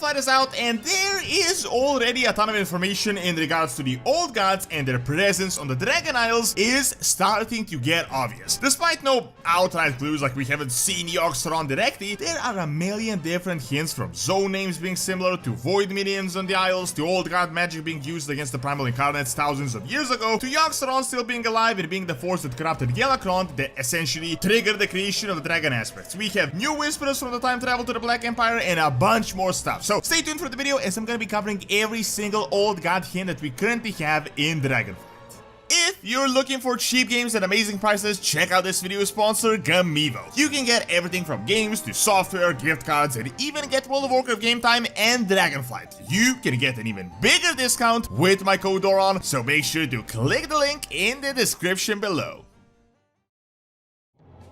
Dragonflight is out, and there is already a ton of information in regards to the old gods, and their presence on the Dragon Isles is starting to get obvious. Despite no outright clues, like we haven't seen Yogg-Saron directly, there are a million different hints, from zone names being similar to void minions on the isles, to old god magic being used against the primal incarnates thousands of years ago, to Yogg-Saron still being alive and being the force that corrupted Galakrond that essentially triggered the creation of the dragon aspects. We have new whispers from the time travel to the Black Empire and a bunch more stuff. So stay tuned for the video, as I'm gonna be covering every single old god hint that we currently have in Dragonflight. If you're looking for cheap games at amazing prices, check out this video sponsor, Gamivo. You can get everything from games to software, gift cards, and even get World of Warcraft Game Time and Dragonflight. You can get an even bigger discount with my code DORON, so make sure to click the link in the description below.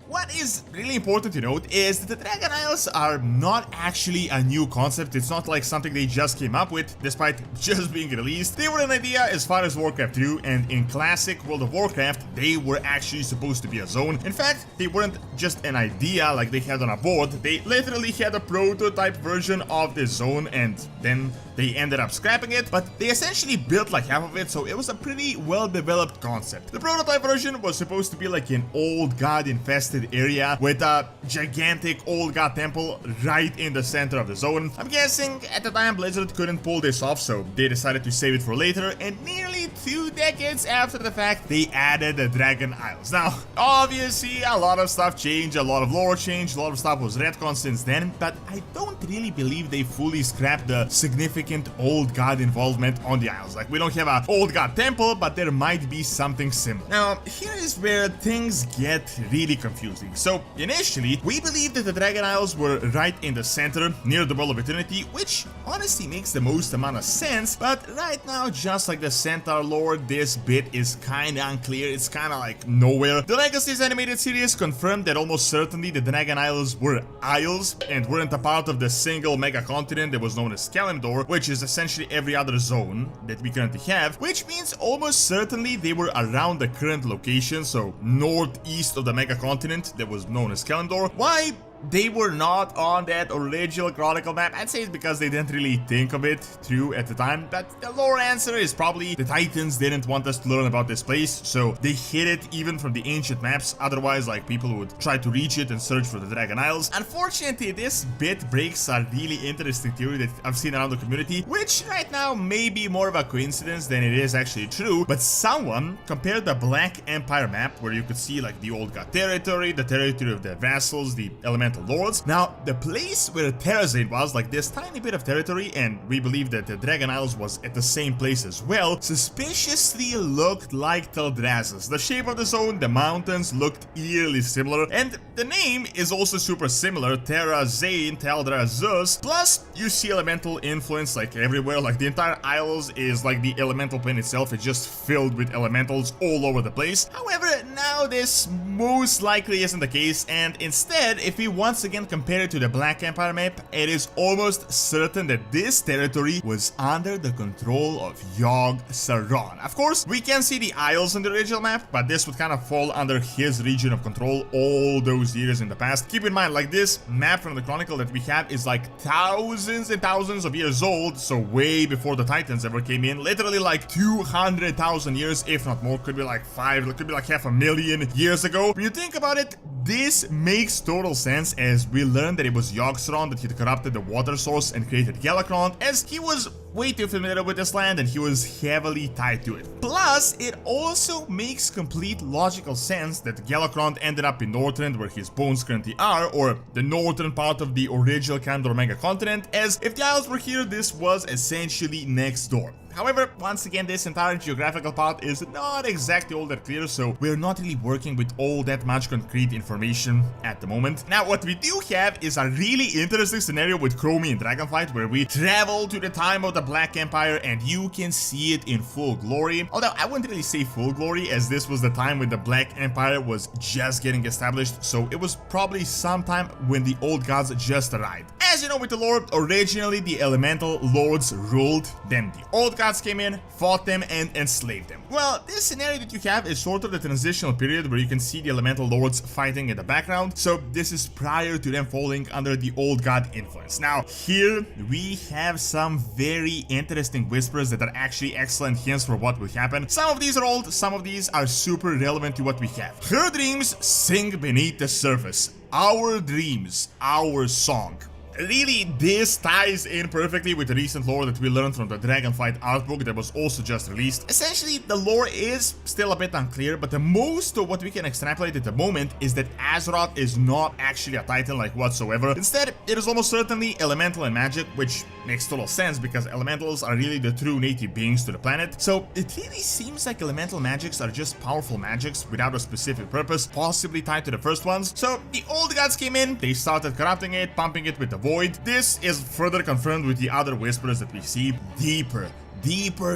What is really important to note is that the Dragon Isles are not actually a new concept. It's not like something they just came up with, despite just being released. They were an idea as far as Warcraft 2, and in classic World of Warcraft, they were actually supposed to be a zone. In fact, they weren't just an idea like they had on a board, they literally had a prototype version of the zone, and then they ended up scrapping it, but they essentially built like half of it, so it was a pretty well-developed concept. The prototype version was supposed to be like an old god-infested area with a gigantic old god temple right in the center of the zone. I'm guessing at the time Blizzard couldn't pull this off, so they decided to save it for later, and nearly 2 decades after the fact, they added the Dragon Isles. Now, obviously, a lot of stuff changed, a lot of lore changed, a lot of stuff was retconned since then, but I don't really believe they fully scrapped the significant old god involvement on the Isles. Like, we don't have an old god temple, but there might be something similar. Now, here is where things get really confusing. So, initially, we believed that the Dragon Isles were right in the center, near the Well of Eternity, which honestly makes the most amount of sense, but right now, just like the Centaur lore, this bit is kinda unclear, it's kinda like nowhere. The Legacies animated series confirmed that almost certainly the Dragon Isles were isles, and weren't a part of the single mega continent that was known as Kalimdor, which is essentially every other zone that we currently have, which means almost certainly they were around the current location, so northeast of the mega continent that was known as Kalimdor. Why they were not on that original Chronicle map? I'd say it's because they didn't really think of it through at the time, but the lore answer is probably the Titans didn't want us to learn about this place, so they hid it even from the ancient maps. Otherwise, like, people would try to reach it and search for the Dragon Isles. Unfortunately, this bit breaks a really interesting theory that I've seen around the community, which right now may be more of a coincidence than it is actually true, but someone compared the Black Empire map, where you could see like the old god territory, the territory of the vassals, the elemental lords. Now, the place where Terrazane was, like this tiny bit of territory, and we believe that the Dragon Isles was at the same place as well, suspiciously looked like Teldraszus. The shape of the zone, the mountains looked eerily similar, and the name is also super similar, Terrazane, Teldraszus. Plus, you see elemental influence like everywhere, like the entire Isles is like the elemental plane itself, it's just filled with elementals all over the place. However, now this most likely isn't the case, and instead, if we once again compare it to the Black Empire map, it is almost certain that this territory was under the control of Yogg-Saron. Of course, we can see the Isles on the original map, but this would kind of fall under his region of control all those years in the past. Keep in mind, like, this map from the Chronicle that we have is like thousands and thousands of years old, so way before the Titans ever came in, literally like 200,000 years, if not more, could be like 500,000 years ago. When you think about it, this makes total sense, as we learned that it was Yogg-Saron that had corrupted the water source and created Galakrond, as he was way too familiar with this land and he was heavily tied to it. Plus, it also makes complete logical sense that Galakrond ended up in Northrend, where his bones currently are, or the northern part of the original Kalimdor mega continent, as if the Isles were here, this was essentially next door. However, once again, this entire geographical part is not exactly all that clear, so we're not really working with all that much concrete information at the moment. Now, what we do have is a really interesting scenario with Chromie and Dragonflight, where we travel to the time of the Black Empire and you can see it in full glory. Although I wouldn't really say full glory, as this was the time when the Black Empire was just getting established, so it was probably sometime when the old gods just arrived. As you know with the lore, originally the elemental lords ruled, then the old gods gods came in, fought them, and enslaved them. Well, this scenario that you have is sort of the transitional period where you can see the elemental lords fighting in the background, so this is prior to them falling under the old god influence. Now, here we have some very interesting whispers that are actually excellent hints for what will happen. Some of these are old, some of these are super relevant to what we have. Her dreams sing beneath the surface. Our dreams, our song. Really, this ties in perfectly with the recent lore that we learned from the Dragonflight art book that was also just released. Essentially, the lore is still a bit unclear, but the most of what we can extrapolate at the moment is that Azeroth is not actually a titan like whatsoever. Instead, it is almost certainly elemental and magic, which makes total sense because elementals are really the true native beings to the planet. So it really seems like elemental magics are just powerful magics without a specific purpose, possibly tied to the first ones. So the old gods came in, they started corrupting it, pumping it with the void. This is further confirmed with the other whispers that we see. Deeper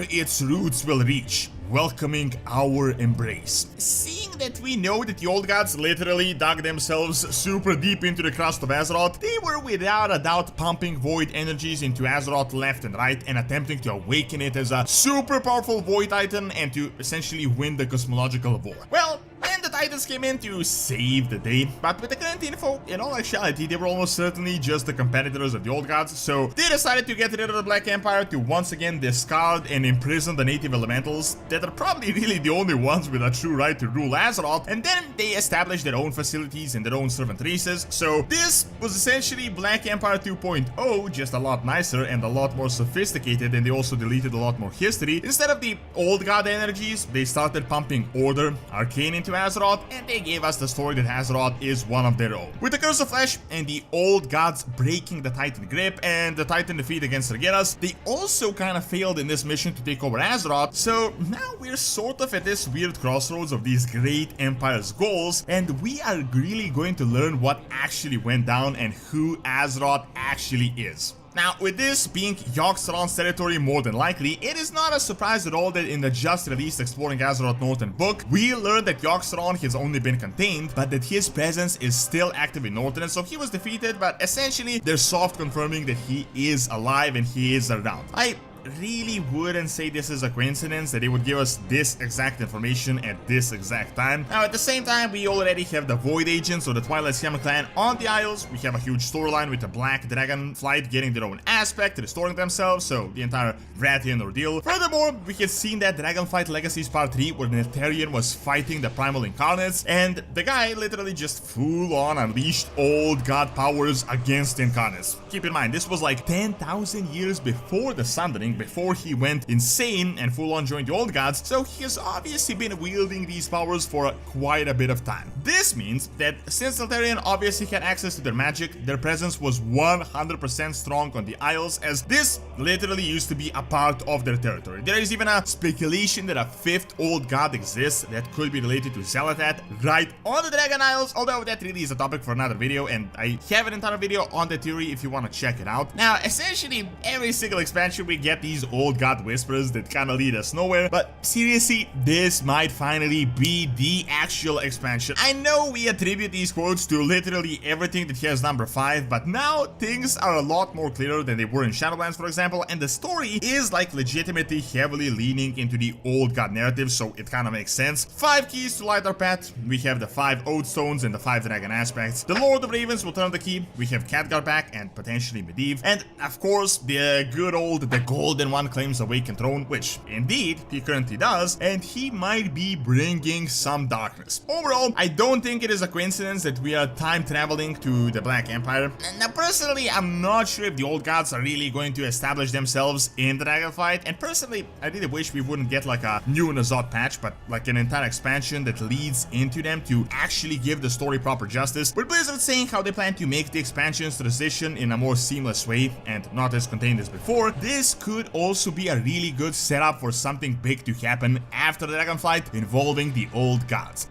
its roots will reach, welcoming our embrace. Seeing that we know that the old gods literally dug themselves super deep into the crust of Azeroth, they were without a doubt pumping void energies into Azeroth left and right and attempting to awaken it as a super powerful void titan and to essentially win the cosmological war. Well, then the Titans came in to save the day, but with the current info, in all actuality, they were almost certainly just the competitors of the old gods, so they decided to get rid of the Black Empire to once again discard and imprison the native elementals that are probably really the only ones with a true right to rule Azeroth, and then they established their own facilities and their own servant races. So this was essentially Black Empire 2.0, just a lot nicer and a lot more sophisticated, and they also deleted a lot more history. Instead of the old god energies, they started pumping Order, Arcane into Azeroth, and they gave us the story that Azeroth is one of their own. With the Curse of Flesh and the old gods breaking the Titan grip and the Titan defeat against Sargeras, they also kind of failed in this mission to take over Azeroth, so now we're sort of at this weird crossroads of these great empires' goals, and we are really going to learn what actually went down and who Azeroth actually is. Now, with this being Yogg-Saron's territory more than likely, it is not a surprise at all that in the just released Exploring Azeroth Northern book, we learned that Yogg-Saron has only been contained, but that his presence is still active in Northern, so he was defeated, but essentially they're soft confirming that he is alive and he is around. I really wouldn't say this is a coincidence that they would give us this exact information at this exact time. Now, at the same time, we already have the Void Agents or the Twilight Scam clan on the Isles. We have a huge storyline with the Black Dragonflight getting their own aspect, restoring themselves, so the entire Vrathian ordeal. Furthermore, we had seen that Dragonflight Legacies Part 3 where Neltharion was fighting the Primal Incarnates, and the guy literally just full-on unleashed old god powers against Incarnates. Keep in mind, this was like 10,000 years before the Sundering, before he went insane and full-on joined the old gods, so he has obviously been wielding these powers for quite a bit of time. This means that since Neltharion obviously had access to their magic, their presence was 100% strong on the Isles, as this literally used to be a part of their territory. There is even a speculation that a fifth old god exists that could be related to Xal'atath right on the Dragon Isles, although that really is a topic for another video, and I have an entire video on the theory if you want to check it out. Now, essentially, every single expansion we get these old god whispers that kind of lead us nowhere, but seriously, this might finally be the actual expansion. I know we attribute these quotes to literally everything that has number 5, but now things are a lot more clearer than they were in Shadowlands, for example, and the story is like legitimately heavily leaning into the old god narrative, so it kind of makes sense. 5 keys to light our path. We have the 5 Oath Stones and the 5 Dragon aspects. The Lord of Ravens will turn the key. We have Khadgar back and potentially Medivh, and of course the good old the Golden One claims Awakened Throne, which indeed he currently does, and he might be bringing some darkness. Overall, I don't think it is a coincidence that we are time traveling to the Black Empire. Now, personally, I'm not sure if the old gods are really going to establish themselves in the Dragonflight, and personally, I really wish we wouldn't get like a new N'Zoth patch, but like an entire expansion that leads into them to actually give the story proper justice. With Blizzard saying how they plan to make the expansions transition in a more seamless way and not as contained as before, this could also be a really good setup for something big to happen after the Dragonflight involving the old gods.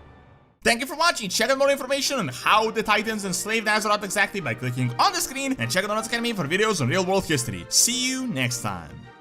Thank you for watching. Check out more information on how the Titans enslaved Azeroth exactly by clicking on the screen, and check out Nodes Academy for videos on real world history. See you next time.